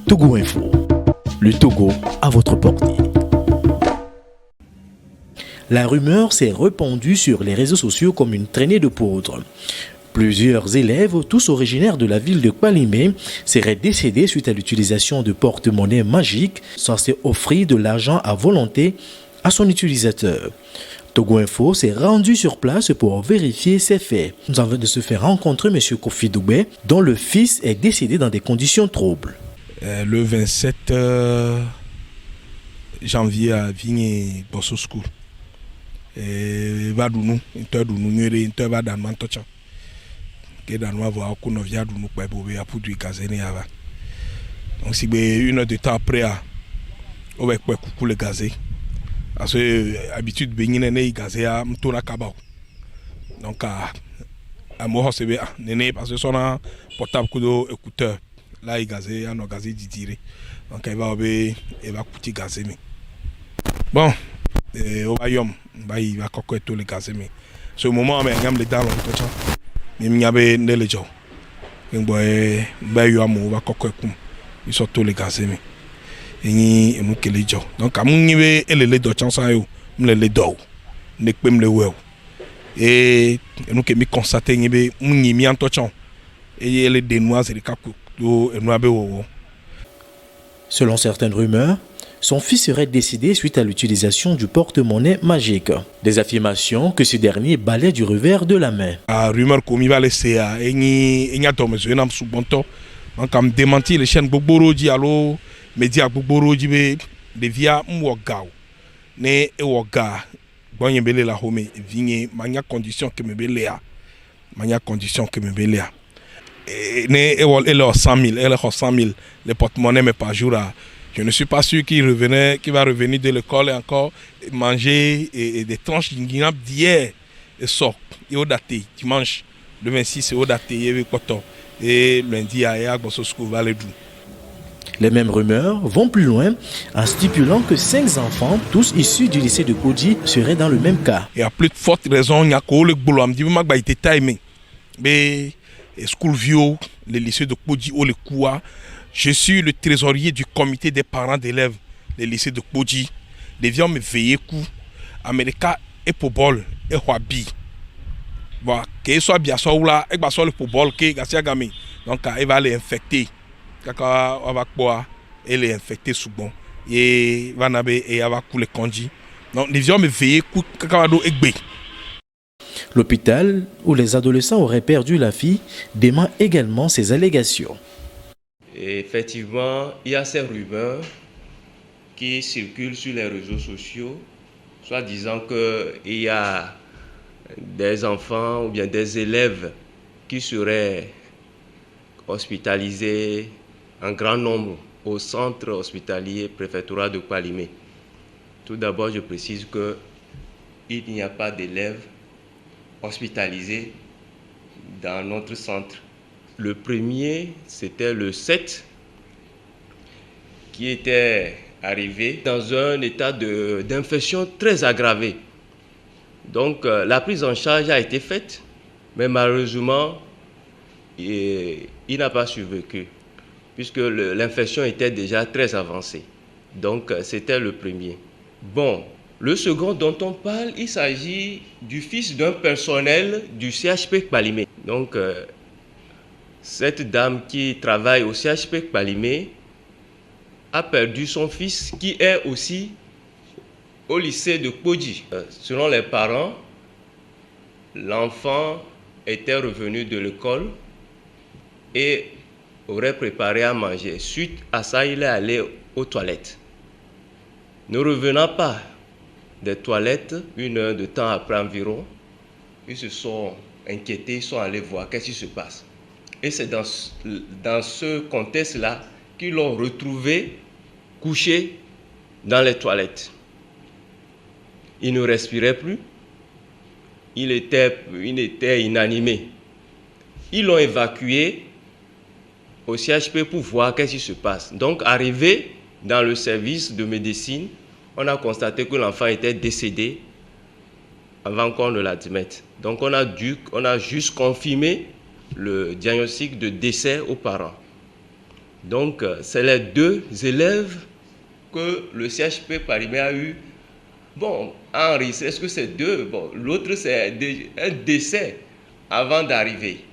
Togo Info. Le Togo à votre portée. La rumeur s'est répandue sur les réseaux sociaux comme une traînée de poudre. Plusieurs élèves, tous originaires de la ville de Kpalimé, seraient décédés suite à l'utilisation de porte-monnaie magiques censés offrir de l'argent à volonté à son utilisateur. Togo Info s'est rendu sur place pour vérifier ces faits. Nous avons de se faire rencontrer M. Kofi Doubé, dont le fils est décédé dans des conditions troubles. Le 27 janvier à Vigne Bosso School. Va nous, nous va dans Mantocha. Que dans nous voir qu'on vient de nous pour produire gazéné avant. Donc si une heure de temps après, on va couper le gazé. Parce que habitude Benin est gazé à Mtona Kabao. Donc à moi c'est bien, néné parce que son portable coup écouteur. Là il gazé, on a gazé d'y donc il va coûter gazé mais bon au royaume il va coquer tout le gazé mais ce moment mais on a les dents tout ça mais il y avait des les gens donc on va coquer comme ils sont tous les gazé mais et nous que les gens donc à mon niveau et les deux chances à eux les deux ne peut me le voir et nous que me constater que mon mis en touchant et les dénois c'est les capes. Selon certaines rumeurs, son fils serait décédé suite à l'utilisation du porte-monnaie magique. Des affirmations que ce dernier balaie du revers de la main. La rumeur comme il va laisser il y a donc monsieur nam subonto donc am démenti les chaînes Boboroji allo média Boboroji de via mwogao ne ewoga bonye bele la home vigne mania condition que me belea mania condition que me belea elle a 100 000, elle a 100 000 les porte-monnaie mais par jour. Je ne suis pas sûr qu'il va revenir de l'école et encore manger et des tranches d'hier et sort. Et au daté, dimanche, le 26 au daté, il y avait coton. Et lundi, à Yagbososco Valedou. Les mêmes rumeurs vont plus loin en stipulant que 5 enfants, tous issus du lycée de Kodji, seraient dans le même cas. Et à plus de fortes raisons, il y a le boulot. Je me dis que il était timé. Mais School View, le lycée de Kodji ou le Koua. Je suis le trésorier du comité des parents d'élèves du lycée de Kodji. Les vieux me veillent coup. América et Pobol et Wabi. Bon, qu'il soit bien soit là, et bien soit le Pobol qui est gami. Donc il va les infecter. Quand on va quoi, et les infecter souvent. Et va naber et va couler kanji. Donc les vieux me veillent coup quand on va L'hôpital où les adolescents auraient perdu la fille dément également ces allégations. Et effectivement, il y a ces rumeurs qui circulent sur les réseaux sociaux, soit disant qu'il y a des enfants ou bien des élèves qui seraient hospitalisés en grand nombre au centre hospitalier préfectoral de Kpalimé. Tout d'abord, je précise qu'il n'y a pas d'élèves hospitalisés dans notre centre. Le premier, c'était le 7, qui était arrivé dans un état d'infection très aggravé. Donc, la prise en charge a été faite, mais malheureusement, il n'a pas survécu, puisque l'infection était déjà très avancée. Donc, c'était le premier. Bon. Le second dont on parle, il s'agit du fils d'un personnel du CHP Kpalimé. Donc, cette dame qui travaille au CHP Kpalimé a perdu son fils qui est aussi au lycée de Kodji. Selon les parents, l'enfant était revenu de l'école et aurait préparé à manger. Suite à ça, il est allé aux toilettes. Ne revenant pas des toilettes, 1 heure de temps après environ, ils se sont inquiétés, ils sont allés voir qu'est-ce qui se passe. Et c'est dans ce contexte-là qu'ils l'ont retrouvé couché dans les toilettes. Il ne respirait plus, il était inanimé. Ils l'ont évacué au CHP pour voir qu'est-ce qui se passe. Donc, arrivé dans le service de médecine, on a constaté que l'enfant était décédé avant qu'on ne l'admette. Donc on a juste confirmé le diagnostic de décès aux parents. Donc, c'est les 2 élèves que le CHP Palimé a eu. Bon, enregistré, est-ce que c'est 2? Bon, l'autre, c'est un décès avant d'arriver.